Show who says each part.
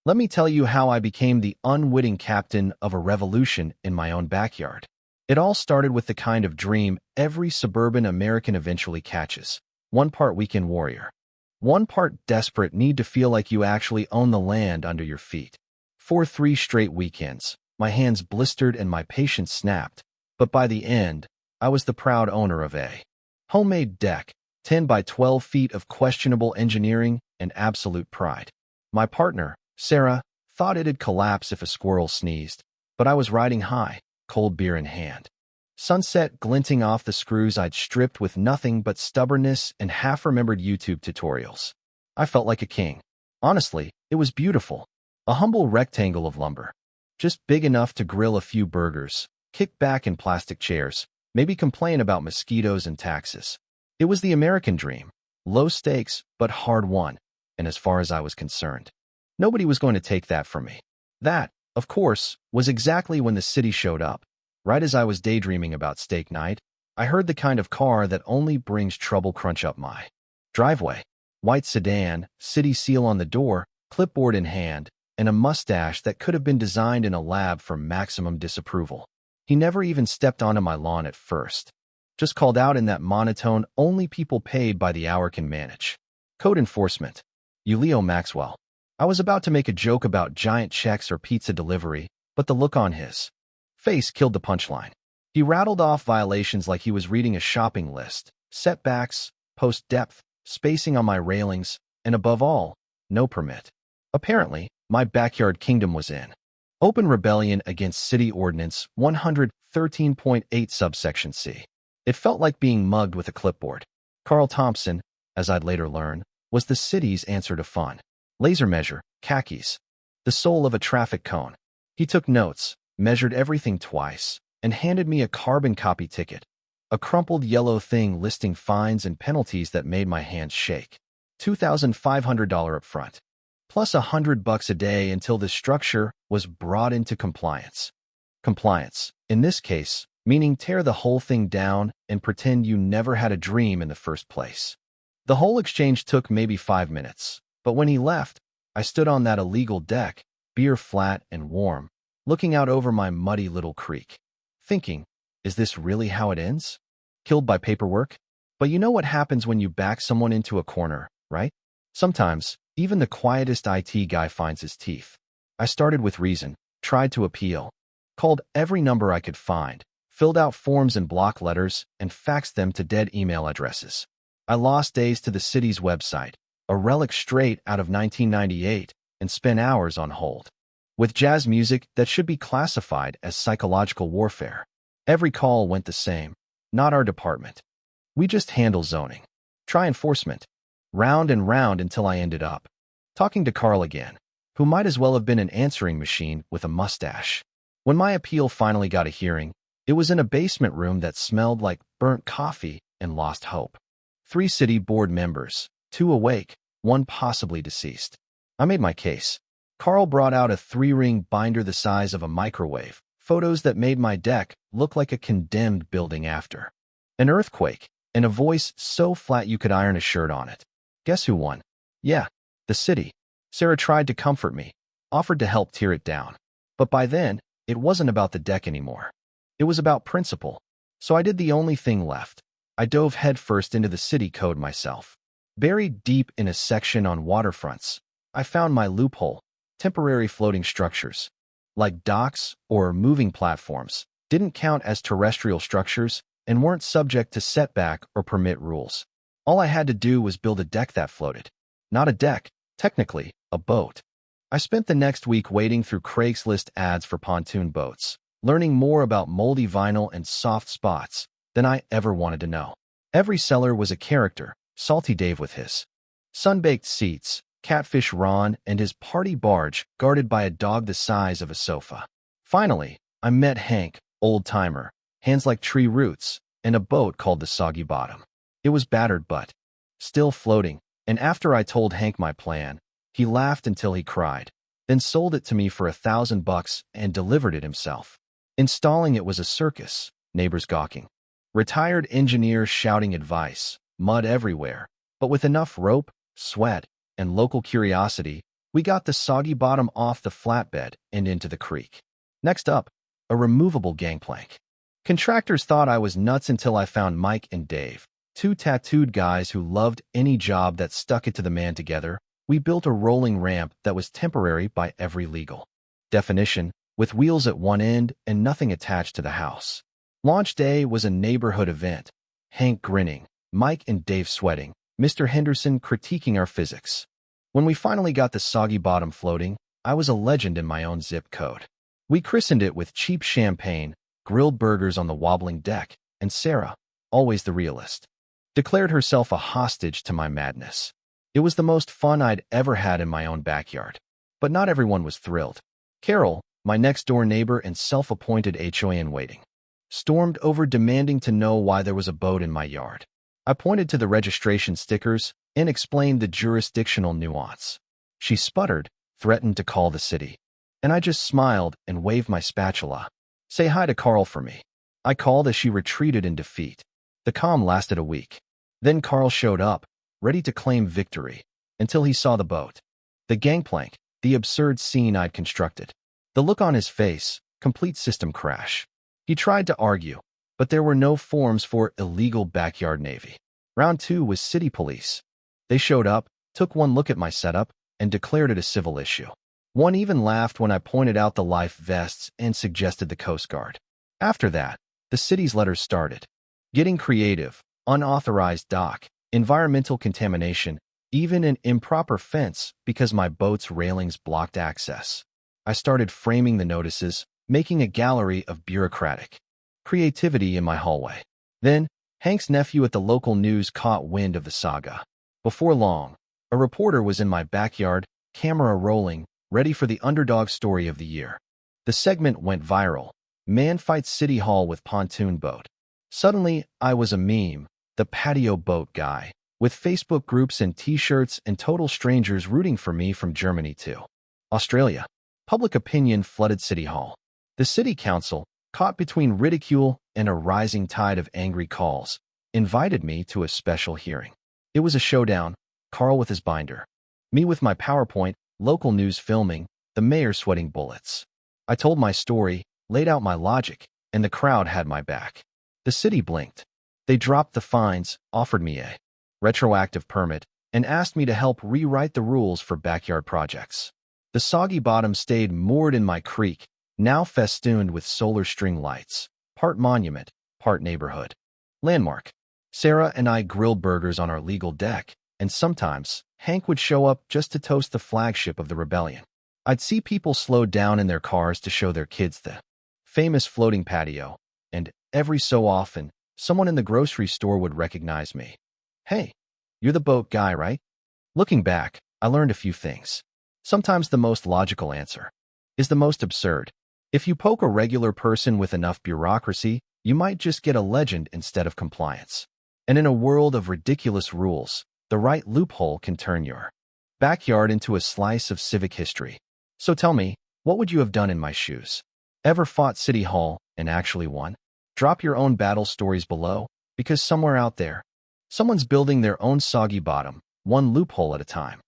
Speaker 1: Let me tell you how I became the unwitting captain of a revolution in my own backyard. It all started with the kind of dream every suburban American eventually catches. One part weekend warrior. One part desperate need to feel like you actually own the land under your feet. For 3 straight weekends, my hands blistered and my patience snapped, but by the end, I was the proud owner of a homemade deck, 10 by 12 feet of questionable engineering and absolute pride. My partner, Sarah, thought it'd collapse if a squirrel sneezed, but I was riding high, cold beer in hand. Sunset glinting off the screws I'd stripped with nothing but stubbornness and half-remembered YouTube tutorials. I felt like a king. Honestly, it was beautiful. A humble rectangle of lumber. Just big enough to grill a few burgers, kick back in plastic chairs, maybe complain about mosquitoes and taxes. It was the American dream. Low stakes, but hard won. And as far as I was concerned, nobody was going to take that from me. That, of course, was exactly when the city showed up. Right as I was daydreaming about steak night, I heard the kind of car that only brings trouble crunch up my driveway. White sedan, city seal on the door, clipboard in hand, and a mustache that could have been designed in a lab for maximum disapproval. He never even stepped onto my lawn at first. Just called out in that monotone only people paid by the hour can manage. Code enforcement. Leo Maxwell. I was about to make a joke about giant checks or pizza delivery, but the look on his face killed the punchline. He rattled off violations like he was reading a shopping list, setbacks, post depth, spacing on my railings, and above all, no permit. Apparently, my backyard kingdom was in open rebellion against City Ordinance 113.8 subsection C. It felt like being mugged with a clipboard. Carl Thompson, as I'd later learn, was the city's answer to fun. Laser measure, khakis, the soul of a traffic cone. He took notes, measured everything twice, and handed me a carbon copy ticket, a crumpled yellow thing listing fines and penalties that made my hands shake. $2,500 up front, plus $100 a day until the structure was brought into compliance. Compliance, in this case, meaning tear the whole thing down and pretend you never had a dream in the first place. The whole exchange took maybe 5 minutes, but when he left, I stood on that illegal deck, beer flat and warm, looking out over my muddy little creek, thinking, is this really how it ends? Killed by paperwork? But you know what happens when you back someone into a corner, right? Sometimes, even the quietest IT guy finds his teeth. I started with reason, tried to appeal, called every number I could find, filled out forms and block letters, and faxed them to dead email addresses. I lost days to the city's website, a relic straight out of 1998, and spent hours on hold. With jazz music that should be classified as psychological warfare. Every call went the same. Not our department. We just handle zoning. Try enforcement. Round and round until I ended up talking to Carl again, who might as well have been an answering machine with a mustache. When my appeal finally got a hearing, it was in a basement room that smelled like burnt coffee and lost hope. 3 city board members, 2 awake, 1 possibly deceased. I made my case. Carl brought out a 3-ring binder the size of a microwave, photos that made my deck look like a condemned building after an earthquake, and a voice so flat you could iron a shirt on it. Guess who won? Yeah, the city. Sarah tried to comfort me, offered to help tear it down. But by then, it wasn't about the deck anymore. It was about principle. So I did the only thing left. I dove headfirst into the city code myself. Buried deep in a section on waterfronts, I found my loophole. Temporary floating structures, like docks or moving platforms, didn't count as terrestrial structures and weren't subject to setback or permit rules. All I had to do was build a deck that floated. Not a deck, technically, a boat. I spent the next week wading through Craigslist ads for pontoon boats, learning more about moldy vinyl and soft spots than I ever wanted to know. Every seller was a character, Salty Dave with his sun-baked seats, Catfish Ron and his party barge guarded by a dog the size of a sofa. Finally, I met Hank, old-timer, hands like tree roots, and a boat called the Soggy Bottom. It was battered but still floating, and after I told Hank my plan, he laughed until he cried, then sold it to me for $1,000 and delivered it himself. Installing it was a circus, neighbors gawking. Retired engineers shouting advice, mud everywhere, but with enough rope, sweat, and local curiosity, We got the soggy bottom off the flatbed and into the creek. Next up, a removable gangplank. Contractors thought I was nuts until I found Mike and Dave, two tattooed guys who loved any job that stuck it to the man together. We built a rolling ramp that was temporary by every legal definition, with wheels at one end and nothing attached to the house. Launch day was a neighborhood event. Hank grinning, Mike and Dave sweating, Mr. Henderson critiquing our physics. When we finally got the soggy bottom floating, I was a legend in my own zip code. We christened it with cheap champagne, grilled burgers on the wobbling deck, and Sarah, always the realist, declared herself a hostage to my madness. It was the most fun I'd ever had in my own backyard. But not everyone was thrilled. Carol, my next-door neighbor and self-appointed HOA-in-waiting, stormed over demanding to know why there was a boat in my yard. I pointed to the registration stickers and explained the jurisdictional nuance. She sputtered, threatened to call the city. And I just smiled and waved my spatula. Say hi to Carl for me. I called as she retreated in defeat. The calm lasted a week. Then Carl showed up, ready to claim victory, until he saw the boat. The gangplank, the absurd scene I'd constructed. The look on his face, complete system crash. He tried to argue, but there were no forms for illegal backyard navy. Round 2 was city police. They showed up, took one look at my setup, and declared it a civil issue. One even laughed when I pointed out the life vests and suggested the Coast Guard. After that, the city's letters started. Getting creative, unauthorized dock, environmental contamination, even an improper fence because my boat's railings blocked access. I started framing the notices, making a gallery of bureaucratic creativity in my hallway. Then, Hank's nephew at the local news caught wind of the saga. Before long, a reporter was in my backyard, camera rolling, ready for the underdog story of the year. The segment went viral. Man fights City Hall with pontoon boat. Suddenly, I was a meme, the patio boat guy, with Facebook groups and t-shirts and total strangers rooting for me from Germany to Australia. Public opinion flooded City Hall. The city council, caught between ridicule and a rising tide of angry calls, invited me to a special hearing. It was a showdown, Carl with his binder, me with my PowerPoint, local news filming, the mayor sweating bullets. I told my story, laid out my logic, and the crowd had my back. The city blinked. They dropped the fines, offered me a retroactive permit, and asked me to help rewrite the rules for backyard projects. The soggy bottom stayed moored in my creek, now festooned with solar string lights, part monument, part neighborhood landmark. Sarah and I grilled burgers on our legal deck, and sometimes Hank would show up just to toast the flagship of the rebellion. I'd see people slow down in their cars to show their kids the famous floating patio, and every so often, someone in the grocery store would recognize me. Hey, you're the boat guy, right? Looking back, I learned a few things. Sometimes the most logical answer is the most absurd. If you poke a regular person with enough bureaucracy, you might just get a legend instead of compliance. And in a world of ridiculous rules, the right loophole can turn your backyard into a slice of civic history. So tell me, what would you have done in my shoes? Ever fought City Hall and actually won? Drop your own battle stories below, because somewhere out there, someone's building their own soggy bottom, one loophole at a time.